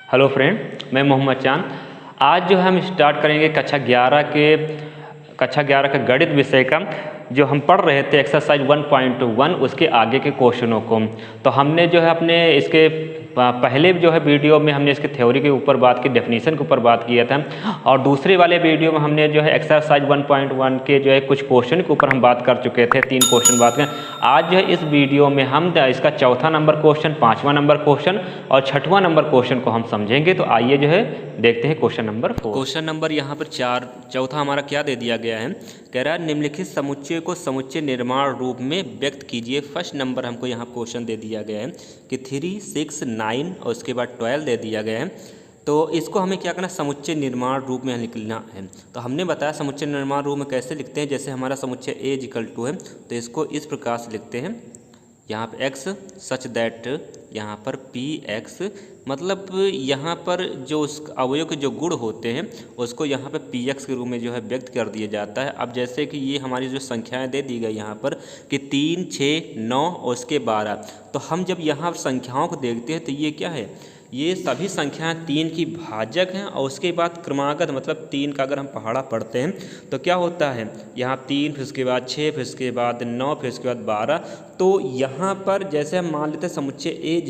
Hello friend, मैं मोहम्मद चांद। आज जो है हम स्टार्ट करेंगे कक्षा 11 का गणित विषय का जो हम पढ़ रहे थे एक्सरसाइज 1.1 उसके आगे के क्वेश्चनों को। तो हमने जो है अपने इसके पहले जो है वीडियो में हमने इसके थ्योरी के ऊपर बात की, डेफिनेशन के ऊपर बात किया था, और दूसरे वाले वीडियो में हमने जो है एक्सरसाइज 1.1 के जो है कुछ क्वेश्चन के ऊपर हम बात कर चुके थे, 3 क्वेश्चन बात करें। आज जो है इस वीडियो में हम इसका चौथा नंबर क्वेश्चन, 5वां नंबर क्वेश्चन और 6वां नंबर क्वेश्चन को हम समझेंगे। तो आइए जो है देखते हैं क्वेश्चन नंबर 4। क्वेश्चन नंबर यहाँ पर 4, चौथा हमारा क्या दे दिया गया है, कह रहा है निम्नलिखित समुच्चय को समुच्चय निर्माण रूप में व्यक्त कीजिए। फर्स्ट नंबर हमको यहाँ क्वेश्चन दे दिया गया है कि 3, 6, 9 और उसके बाद 12 दे दिया गया है। तो इसको हमें क्या करना, समुच्चय निर्माण रूप में लिखना है। तो हमने बताया समुच्चय निर्माण रूप में कैसे लिखते हैं। जैसे हमारा समुच्चय A = है तो इसको इस प्रकार से लिखते हैं, यहाँ पर x सच दैट यहाँ पर px, मतलब यहाँ पर जो उस अवयव के जो गुण होते हैं उसको यहाँ पर px के रूप में जो है व्यक्त कर दिया जाता है। अब जैसे कि ये हमारी जो संख्याएं दे दी गई यहाँ पर कि 3, 6, 9 और उसके 12, तो हम जब यहाँ संख्याओं को देखते हैं तो ये क्या है, ये सभी संख्याएं 3 की भाजक हैं। और उसके बाद क्रमागत, मतलब 3 का अगर हम पहाड़ा पढ़ते हैं तो क्या होता है, यहाँ 3, फिर उसके बाद 6, फिर उसके बाद 9, फिर उसके बाद 12। तो यहाँ पर जैसे हम मान लेते हैं समुच्चय A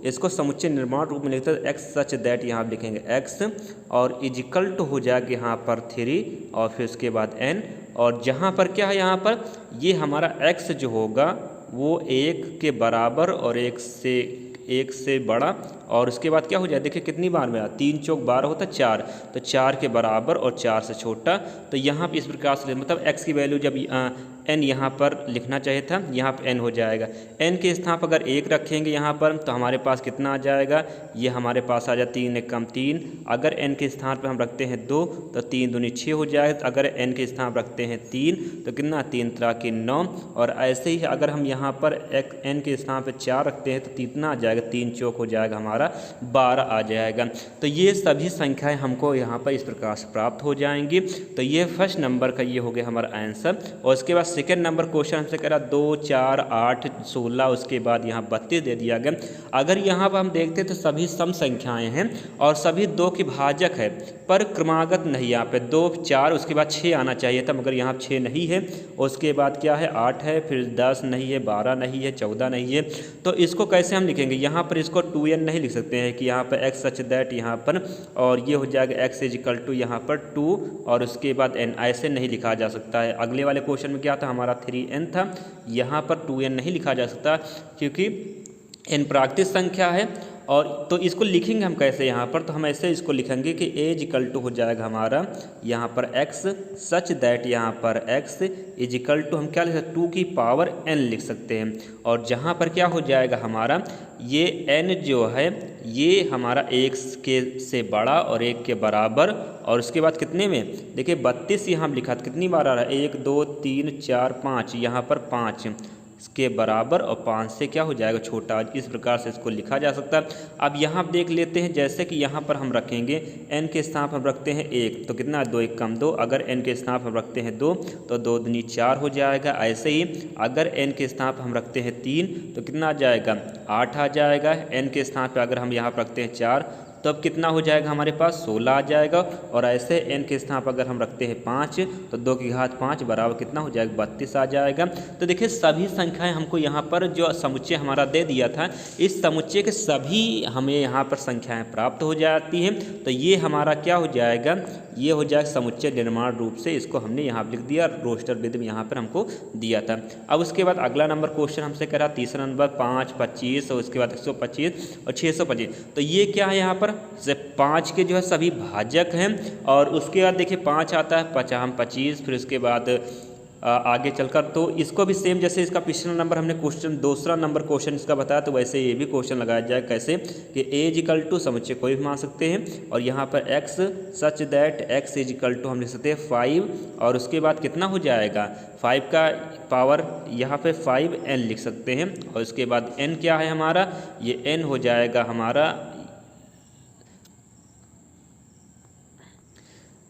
इसको समुच्चय निर्माण रूप में लिखते हैं x सच दैट, यहाँ लिखेंगे x और = हो जाएगा यहाँ पर 3 और फिर उसके बाद n। और जहाँ पर क्या है, यहाँ पर ये हमारा x जो होगा वो 1 के बराबर और 1 से बड़ा, और उसके बाद क्या हो जाए, देखिए कितनी बार में 3 चौक 12 होता है 4, तो 4 के बराबर और 4 से छोटा। तो यहाँ पर इस प्रकार से मतलब x की वैल्यू जब n यहाँ पर लिखना चाहिए था, यहाँ पर n हो जाएगा। n के स्थान पर अगर 1 रखेंगे यहाँ पर तो हमारे पास कितना आ जाएगा, ये हमारे पास आ जाए 3 1 कम 3। अगर n के स्थान पर हम रखते हैं 2 तो 3 दूनी 6 हो जाएगा। अगर n के स्थान पर रखते हैं 3 तो कितना, 3 3 की 9। और ऐसे ही अगर हम यहाँ पर n के स्थान पर 4 रखते हैं तो कितना आ जाएगा, 3 चौक हो जाएगा हमारा 12 आ जाएगा। तो ये सभी संख्याएं हमको यहाँ पर इस प्रकार से प्राप्त हो जाएंगी। तो ये फर्स्ट नंबर का ये हो गया हमारा आंसर। और उसके बाद सेकेंड नंबर क्वेश्चन हमसे कह रहा 2, 4, 8, 16, उसके बाद यहाँ 32 दे दिया गया। अगर यहाँ पर हम देखते हैं तो सभी सम संख्याएं हैं और सभी 2 की भाजक है, पर क्रमागत नहीं। यहाँ पे 2, 4, उसके बाद 6 आना चाहिए था, मगर यहाँ 6 नहीं है। उसके बाद क्या है, 8 है, फिर 10 नहीं है, 12 नहीं है, 14 नहीं है। तो इसको कैसे हम लिखेंगे, यहाँ पर इसको 2n नहीं लिख सकते हैं कि यहाँ पर x सच दैट यहाँ पर, और ये हो जाएगा x = यहाँ पर 2 और उसके बाद n, ऐसे नहीं लिखा जा सकता है। अगले वाले क्वेश्चन में क्या था, हमारा 3n था, यहाँ पर 2n नहीं लिखा जा सकता क्योंकि n प्राकृतिक संख्या है। और तो इसको लिखेंगे हम कैसे, यहाँ पर तो हम ऐसे इसको लिखेंगे कि A = हो जाएगा हमारा यहाँ पर x सच दैट यहाँ पर x = हम क्या लिख सकते हैं, 2 की पावर n लिख सकते हैं। और जहाँ पर क्या हो जाएगा हमारा, ये n जो है ये हमारा 1 के से बड़ा और 1 के बराबर। और उसके बाद कितने में, देखिए 32 यहाँ हम लिखा था, कितनी बार आ रहा है, 1 2 3 4 5, यहाँ पर 5 के बराबर और 5 से क्या हो जाएगा, छोटा। इस प्रकार से इसको लिखा जा सकता है। अब यहाँ देख लेते हैं, जैसे कि यहाँ पर हम रखेंगे n के स्थान पर हम रखते हैं 1 तो कितना, 2 1 कम 2। अगर n के स्थान पर हम रखते हैं 2 तो 2 दूनी 4 हो जाएगा। ऐसे ही अगर n के स्थान पर हम रखते हैं 3 तो कितना आ जाएगा, 8 आ जाएगा। n के स्थान पर अगर हम यहाँ पर रखते हैं 4 तो अब कितना हो जाएगा, हमारे पास 16 आ जाएगा। और ऐसे n के स्थान पर अगर हम रखते हैं 5 तो 2 की घात 5 बराबर कितना हो जाएगा, 32 आ जाएगा। तो देखिए सभी संख्याएं हमको यहाँ पर जो समुच्चय हमारा दे दिया था, इस समुच्चय के सभी हमें यहाँ पर संख्याएं प्राप्त हो जाती हैं। तो ये हमारा क्या हो जाएगा, ये हो जाएगा समुच्चय निर्माण रूप से। इसको हमने यहाँ लिख दिया, रोस्टर विधि में यहाँ पर हमको दिया था। अब उसके बाद अगला नंबर क्वेश्चन हमसे करा, तीसरा नंबर 5, 25 और उसके बाद 125 और 625। तो ये क्या है, यहाँ पर 5 के जो है सभी भाजक हैं। और उसके बाद देखिए 5 आता है 25, फिर उसके बाद आगे चलकर तो इसको भी सेम जैसे इसका पिछला नंबर हमने क्वेश्चन, दूसरा नंबर क्वेश्चन इसका बताया, तो वैसे ये भी क्वेश्चन लगाया जाए कैसे कि A = समुच्चय कोई भी मान सकते हैं। और यहाँ पर x सच दैट x = हम लिख सकते हैं 5 और उसके बाद कितना हो जाएगा, 5 का पावर यहाँ पे 5n लिख सकते हैं। और उसके बाद n क्या है हमारा, ये n हो जाएगा हमारा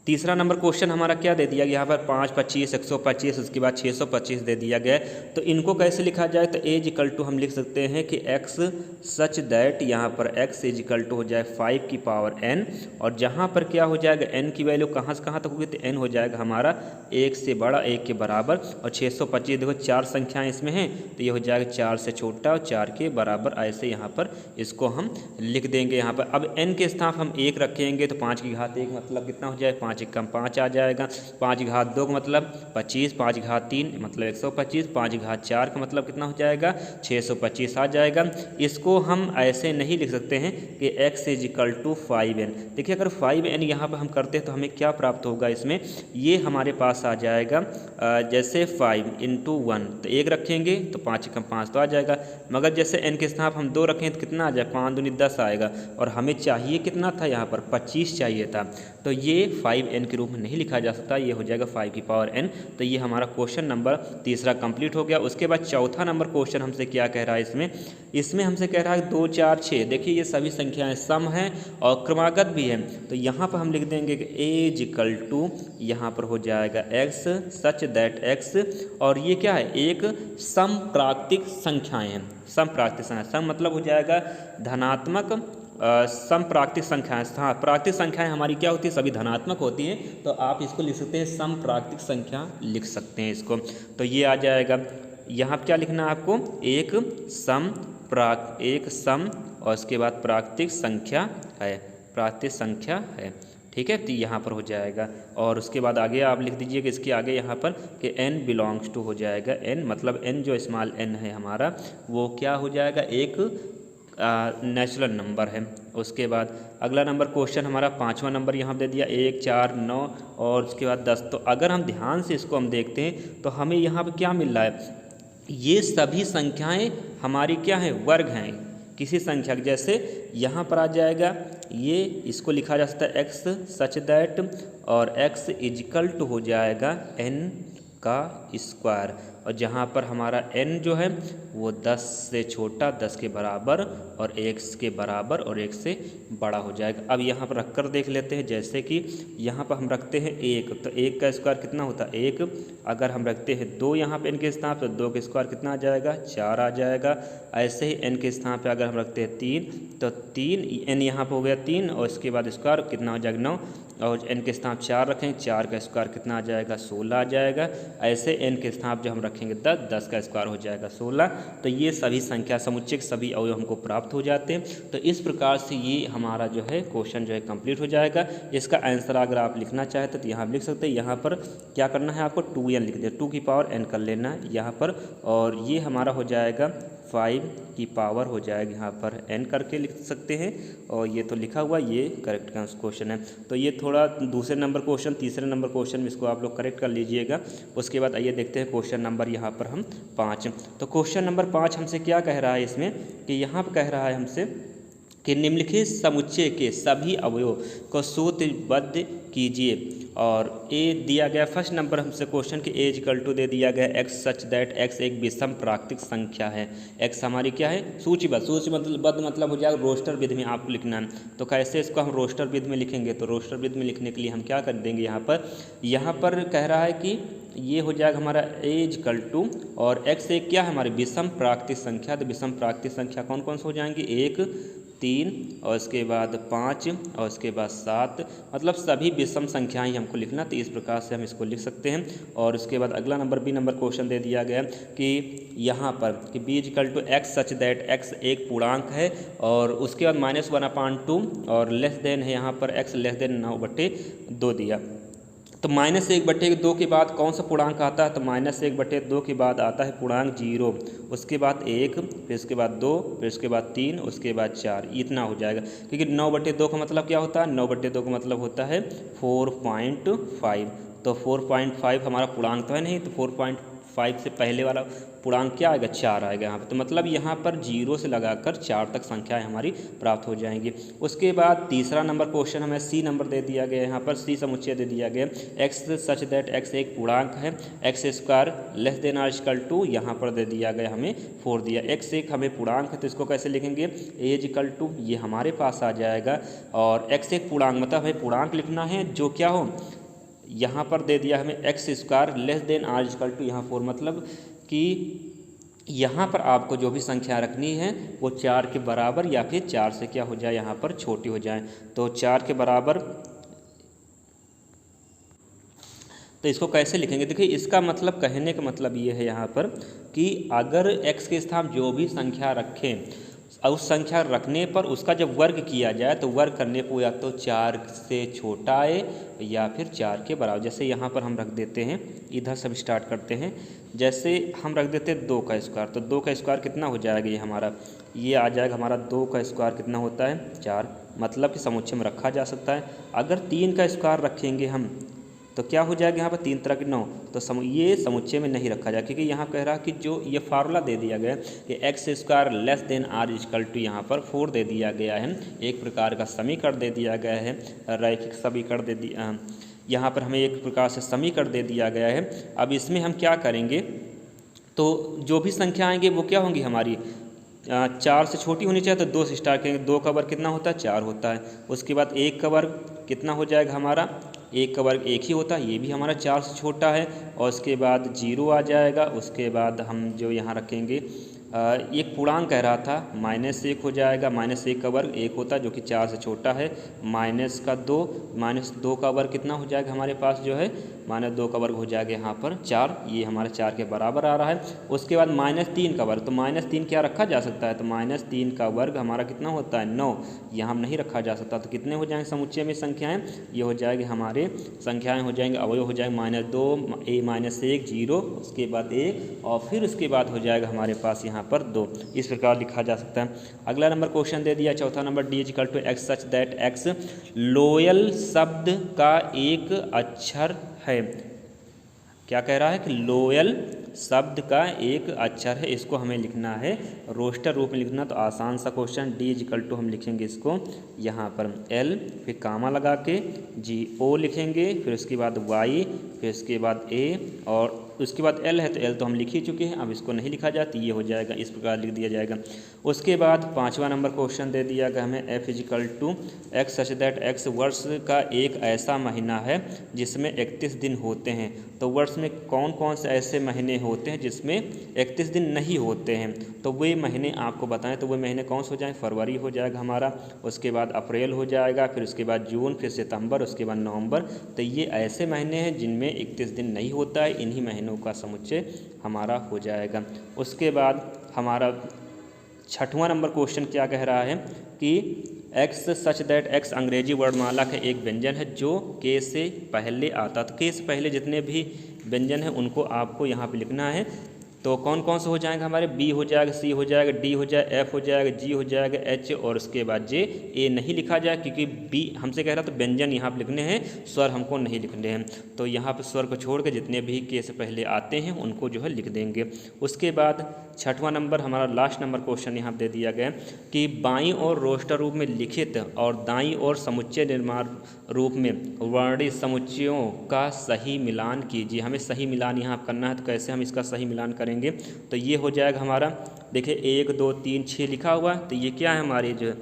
तीसरा नंबर क्वेश्चन हमारा क्या दे दिया गया यहाँ पर 5, 25, 125, उसके बाद 625 दे दिया गया है। तो इनको कैसे लिखा जाए, तो एज इक्वल टू हम लिख सकते हैं कि x सच दैट यहाँ पर x इज इक्वल टू हो जाए 5 की पावर n, और जहाँ पर क्या हो जाएगा n की वैल्यू कहाँ से कहाँ तक होगी, तो n हो जाएगा हमारा 1 से बड़ा 1 के बराबर, और 625 देखो 4 संख्याएँ इसमें हैं तो ये हो जाएगा 4 से छोटा और 4 के बराबर, ऐसे यहाँ पर इसको हम लिख देंगे। यहाँ पर अब n के स्थान हम 1 रखेंगे तो 5 की घात 1 मतलब कितना हो जाए, 5 एकम 5 आ जाएगा, 5 की घात 2 का मतलब 25, 5 की घात 3 मतलब 125, 5 की घात 4 का मतलब कितना हो जाएगा, 625 आ जाएगा। इसको हम ऐसे नहीं लिख सकते हैं कि x is equal to 5n। देखिए अगर 5n यहाँ पर हम करते हैं तो हमें क्या प्राप्त होगा, इसमें ये हमारे पास आ जाएगा जैसे 5 × 1 तो 1 रखेंगे तो 5 एकम 5 तो आ जाएगा, मगर जैसे n के स्थान हम 2 रखें तो कितना आ जाए, 5 दूनी 10 आएगा, और हमें चाहिए कितना था यहाँ पर 25 चाहिए था, तो ये 5n के रूप में नहीं लिखा जा सकता, ये हो जाएगा 5 की पावर n। तो ये हमारा क्वेश्चन नंबर तीसरा कंप्लीट हो गया। उसके बाद चौथा नंबर क्वेश्चन हमसे क्या कह रहा है, इसमें हमसे कह रहा है 2, 4, 6। देखिए ये सभी संख्याएं सम हैं और क्रमागत भी हैं, तो यहाँ पर हम लिख देंगे कि एज इक्वल टू यहाँ पर हो जाएगा x सच दैट x, और ये क्या है, एक सम प्राकृतिक संख्याएँ हैं। सम प्राकृतिक संख्या, सम मतलब हो जाएगा धनात्मक, सम प्राकृतिक संख्याएं, हाँ प्राकृतिक संख्याएं हमारी क्या होती है, सभी धनात्मक होती हैं, तो आप इसको लिख सकते हैं सम प्राकृतिक संख्या लिख सकते हैं इसको। तो ये आ जाएगा, यहाँ क्या लिखना है आपको, एक सम और उसके बाद प्राकृतिक संख्या है, प्राकृतिक संख्या है, ठीक है। तो यहाँ पर हो जाएगा, और उसके बाद आगे आप लिख दीजिए कि इसके आगे यहाँ पर कि n बिलोंग्स टू हो जाएगा, n मतलब n जो स्मॉल n है हमारा वो क्या हो जाएगा, एक नेचुरल नंबर है। उसके बाद अगला नंबर क्वेश्चन हमारा 5वां नंबर यहाँ दे दिया 1, 4, 9 और उसके बाद 10। तो अगर हम ध्यान से इसको हम देखते हैं तो हमें यहाँ पर क्या मिल रहा है, ये सभी संख्याएं हमारी क्या हैं, वर्ग हैं किसी संख्या के। जैसे यहाँ पर आ जाएगा, ये इसको लिखा जा सकता है x सच दैट, और x इज इक्वल टू हो जाएगा n का स्क्वायर, और जहाँ पर हमारा n जो है वो 10 से छोटा, 10 के बराबर और 1 के बराबर और 1 से बड़ा हो जाएगा। अब यहाँ पर रख कर देख लेते हैं, जैसे कि यहाँ पर हम रखते हैं 1, तो 1 का स्क्वायर कितना होता है 1, अगर हम रखते हैं 2 यहाँ पे n के स्थान पर, तो 2 के स्क्वायर कितना आ जाएगा 4 आ जाएगा। ऐसे ही n के स्थान पर अगर हम रखते हैं 3, तो 3 n यहाँ पर हो गया 3, और इसके बाद स्क्वायर कितना हो जाएगा 9, और n के स्थान 4 रखें, 4 का स्क्वायर कितना आ जाएगा 16 आ जाएगा। ऐसे n के स्थान जो हम रखेंगे 10, 10 का स्क्वायर हो जाएगा 16। तो ये सभी संख्या समुच्चय सभी अवयव हमको प्राप्त हो जाते हैं। तो इस प्रकार से ये हमारा जो है क्वेश्चन जो है कंप्लीट हो जाएगा। इसका आंसर अगर आप लिखना चाहते तो यहाँ लिख सकते हैं। यहाँ पर क्या करना है आपको 2n लिख दिया, 2 की पावर n कर लेना है यहाँ पर, और ये हमारा हो जाएगा 5 की पावर हो जाएगा यहाँ पर n करके लिख सकते हैं, और ये तो लिखा हुआ ये करेक्ट क्वेश्चन है। तो ये थोड़ा दूसरे नंबर क्वेश्चन, तीसरे नंबर क्वेश्चन में इसको आप लोग करेक्ट कर लीजिएगा। उसके बाद आइए देखते हैं क्वेश्चन नंबर यहाँ पर हम 5। तो क्वेश्चन नंबर 5 हमसे क्या कह रहा है इसमें, कि यहाँ पर कह रहा है हमसे कि निम्नलिखित समुच्चय के सभी अवयवों को सूत्रबद्ध कीजिए, और ए दिया गया फर्स्ट नंबर हमसे क्वेश्चन के एज इक्वल टू दे दिया गया x सच दैट x एक विषम प्राकृतिक संख्या है। x हमारी क्या है सूचीबद्ध, सूचीबद्ध मतलब हो जाएगा रोस्टर विधि में आपको लिखना है। तो कैसे इसको हम रोस्टर विधि में लिखेंगे, तो रोस्टर विधि में लिखने के लिए हम क्या कर देंगे, यहाँ पर कह रहा है कि ये हो जाएगा हमारा एज इक्वल टू, और x एक क्या है हमारी विषम प्राकृतिक संख्या। तो विषम प्राकृतिक संख्या कौन कौन से हो जाएंगे, 1, 3 और उसके बाद 5 और उसके बाद 7, मतलब सभी विषम संख्याएं हमको लिखना। तो इस प्रकार से हम इसको लिख सकते हैं। और उसके बाद अगला नंबर बी नंबर क्वेश्चन दे दिया गया कि यहाँ पर कि b equal to X such that x एक पूर्णांक है, और उसके बाद -1/2 और लेस देन है यहाँ पर x लेस देन 9/2 दिया। तो -1/2 के बाद कौन सा पूर्णांक आता है, तो -1/2 के बाद आता है पूर्णांक 0, उसके बाद 1, फिर उसके बाद 2, फिर उसके बाद 3, उसके बाद 4, इतना हो जाएगा। क्योंकि 9/2 का मतलब क्या होता है, 9/2 का मतलब होता है 4.5। तो 4.5 हमारा पूर्णांक तो है नहीं, तो 4.5 से पहले वाला पूर्णांक क्या आएगा 4 आएगा यहाँ पर। तो मतलब यहाँ पर 0 से लगाकर 4 तक संख्याएं हमारी प्राप्त हो जाएंगी। उसके बाद तीसरा नंबर क्वेश्चन हमें सी नंबर दे दिया गया, यहाँ पर सी समुच्चय दे दिया गया एक्स सच दैट एक्स एक पूर्णांक है, X square less than or equal to, यहाँ पर दे दिया गया हमें 4 दिया, एक्स एक हमें पूर्णांक है तो इसको कैसे लिखेंगे ए इज इक्वल टू, ये हमारे पास आ जाएगा। और एक्स एक पूर्णांक मतलब हमें पूर्णांक लिखना है जो क्या हो, यहाँ पर दे दिया हमें X square less than or equal to, यहाँ 4 मतलब कि यहाँ पर आपको जो भी संख्या रखनी है वो 4 के बराबर या फिर 4 से क्या हो जाए यहाँ पर छोटी हो जाए। तो 4 के बराबर, तो इसको कैसे लिखेंगे, देखिए इसका मतलब कहने का मतलब ये है यहाँ पर कि अगर x के स्थान जो भी संख्या रखें उस संख्या रखने पर उसका जब वर्ग किया जाए तो वर्ग करने पर या तो 4 से छोटा आए या फिर 4 के बराबर। जैसे यहाँ पर हम रख देते हैं, इधर सब स्टार्ट करते हैं, जैसे हम रख देते हैं 2 का स्क्वायर, तो 2 का स्क्वायर कितना हो जाएगा, ये हमारा ये आ जाएगा हमारा 2 का स्क्वायर कितना होता है 4, मतलब कि समुच्चय में रखा जा सकता है। अगर 3 का स्क्वायर रखेंगे हम तो क्या हो जाएगा यहाँ पर 3 तरह के 9, तो ये समुच्चय में नहीं रखा जाए, क्योंकि यहाँ कह रहा कि जो ये फार्मूला दे दिया गया कि X square less than or equal to, यहाँ पर 4 दे दिया गया है, एक प्रकार का समीकरण दे दिया गया है, रैखिक समीकरण दे दिया, यहाँ पर हमें एक प्रकार से समीकरण दे दिया गया है। अब इसमें हम क्या करेंगे, तो जो भी संख्या आएंगे वो क्या होंगी हमारी 4 से छोटी होनी चाहिए, तो 2 से स्टार्ट करेंगे, 2 का वर्ग कितना होता है 4 होता है। उसके बाद 1 का वर्ग कितना हो जाएगा हमारा, 1 का वर्ग 1 ही होता है, ये भी हमारा 4 से छोटा है। और उसके बाद 0 आ जाएगा। उसके बाद हम जो यहाँ रखेंगे एक पूर्णांक कह रहा था -1 हो जाएगा, -1 का वर्ग 1 होता है जो कि 4 से छोटा है, -2 का वर्ग कितना हो जाएगा हमारे पास जो है -2 का वर्ग हो जाएगा यहाँ पर 4, ये हमारे 4 के बराबर आ रहा है। उसके बाद -3 का वर्ग, तो -3 क्या रखा जा सकता है, तो -3 का वर्ग हमारा कितना होता है 9, यहाँ नहीं रखा जा सकता। तो कितने हो जाएंगे समुच्चय में संख्याएँ, ये हो जाएगी हमारे संख्याएँ हो जाएंगे अवयव हो जाएगा -2 -1 0, उसके बाद 1 और फिर उसके बाद हो जाएगा हमारे पास यहाँ पर 2, इस प्रकार लिखा जा सकता है। अगला नंबर क्वेश्चन दे दिया चौथा नंबर, D equal to X such that X लोयल शब्द का एक अक्षर है। क्या कह रहा है कि लोयल शब्द का एक अक्षर है, इसको हमें लिखना है रोस्टर रूप में लिखना, तो आसान सा क्वेश्चन। डी इक्वल टू हम लिखेंगे इसको यहाँ पर एल, फिर कामा लगा के जी ओ लिखेंगे, फिर उसके बाद वाई, फिर उसके बाद ए, और उसके बाद एल है तो एल तो हम लिख ही चुके हैं, अब इसको नहीं लिखा जाती, ये हो जाएगा इस प्रकार लिख दिया जाएगा। उसके बाद पांचवा नंबर क्वेश्चन दे दिया गया हमें F equal to X such that X वर्ष का एक ऐसा महीना है जिसमें 31 दिन होते हैं। तो वर्ष में कौन कौन से ऐसे महीने होते हैं जिसमें 31 दिन नहीं होते हैं, तो वे महीने आपको बताएं, तो वे महीने कौन से हो जाएं, फरवरी हो जाएगा हमारा, उसके बाद अप्रैल हो जाएगा, फिर उसके बाद जून, फिर सितंबर, उसके बाद नवंबर। तो ये ऐसे महीने हैं जिनमें 31 दिन नहीं होता है, इन्हीं महीनों का समुच्चय हमारा हो जाएगा। उसके बाद हमारा छठवां नंबर क्वेश्चन क्या कह रहा है कि एक्स सच दैट एक्स अंग्रेजी वर्णमाला का एक व्यंजन है जो के से पहले आता। तो के से पहले जितने भी व्यंजन हैं उनको आपको यहाँ पे लिखना है। तो कौन कौन से हो जाएंगे हमारे, बी हो जाएगा, सी हो जाएगा, डी हो जाएगा, एफ हो जाएगा, जी हो जाएगा, एच और उसके बाद जे। ए नहीं लिखा जाए क्योंकि बी हमसे कह रहा तो व्यंजन यहाँ पर लिखने हैं, स्वर हमको नहीं लिखने हैं। तो यहाँ पर स्वर को छोड़ के जितने भी के से पहले आते हैं उनको जो है लिख देंगे। उसके बाद छठवां नंबर हमारा लास्ट नंबर क्वेश्चन यहाँ दे दिया गया कि बाईं ओर रोस्टर रूप में लिखित और दाईं ओर समुच्चय निर्माण रूप में वर्णित समुच्चयों का सही मिलान कीजिए। हमें सही मिलान यहाँ करना है, तो कैसे हम इसका सही मिलान करेंगे, तो ये हो जाएगा हमारा, देखिए 1 2 3 6 लिखा हुआ, तो ये क्या है हमारे जो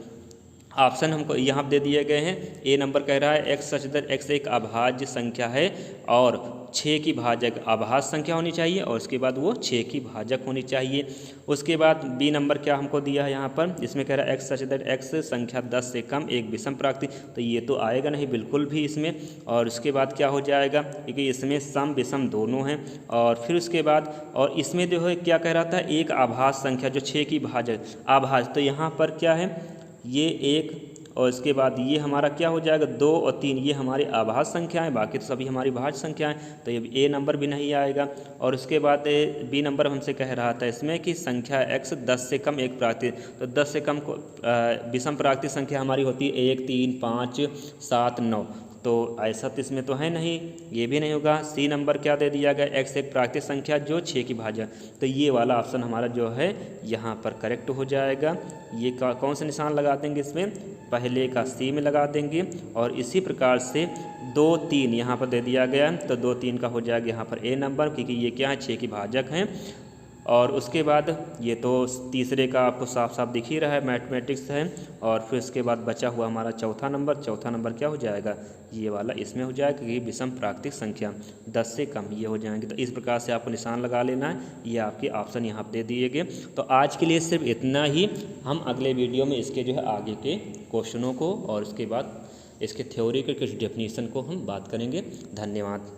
ऑप्शन हमको यहाँ दे दिए गए हैं। ए नंबर कह रहा है एक्स सच दैट एक्स एक अभाज्य संख्या है और 6 की भाजक अभाज्य संख्या होनी चाहिए, और उसके बाद वो 6 की भाजक होनी चाहिए। उसके बाद बी नंबर क्या हमको दिया है यहाँ पर, इसमें कह रहा है एक्स सच दैट एक्स संख्या 10 से कम एक विषम प्राप्ति, तो ये तो आएगा नहीं बिल्कुल भी इसमें। और उसके बाद क्या हो जाएगा, क्योंकि इसमें सम विषम दोनों हैं। और फिर उसके बाद और इसमें जो है क्या कह रहा था, एक अभाज्य संख्या जो 6 की भाजक अभाज्य, तो यहाँ पर क्या है ये 1, और इसके बाद ये हमारा क्या हो जाएगा 2 और 3, ये हमारी अभाज्य संख्याएं, बाकी तो सभी हमारी भाज्य संख्याएं, तो ये ए नंबर भी नहीं आएगा। और उसके बाद बी नंबर हमसे कह रहा था इसमें कि संख्या x 10 से कम एक प्राकृतिक, तो 10 से कम को विषम प्राकृतिक संख्या हमारी होती है 1 3 5 7 9, तो ऐसा तो इसमें तो है नहीं, ये भी नहीं होगा। सी नंबर क्या दे दिया गया, x एक प्राकृतिक संख्या जो 6 की भाज्य, तो ये वाला ऑप्शन हमारा जो है यहाँ पर करेक्ट हो जाएगा। ये कौन सा निशान लगा देंगे इसमें, पहले का सी में लगा देंगे, और इसी प्रकार से 2 3 यहाँ पर दे दिया गया, तो 2 3 का हो जाएगा यहाँ पर ए नंबर, क्योंकि ये क्या है 6 की भाजक हैं। और उसके बाद ये तो तीसरे का आपको साफ साफ दिख ही रहा है, मैथमेटिक्स है। और फिर उसके बाद बचा हुआ हमारा चौथा नंबर क्या हो जाएगा, ये वाला इसमें हो जाएगा, क्योंकि विषम प्राकृतिक संख्या 10 से कम ये हो जाएंगे। तो इस प्रकार से आपको निशान लगा लेना है, ये आपके ऑप्शन यहाँ पर दे दिए गए। तो आज के लिए सिर्फ इतना ही, हम अगले वीडियो में इसके जो है आगे के क्वेश्चनों को और उसके बाद इसके थ्योरी के कुछ डेफिनेशन को हम बात करेंगे। धन्यवाद।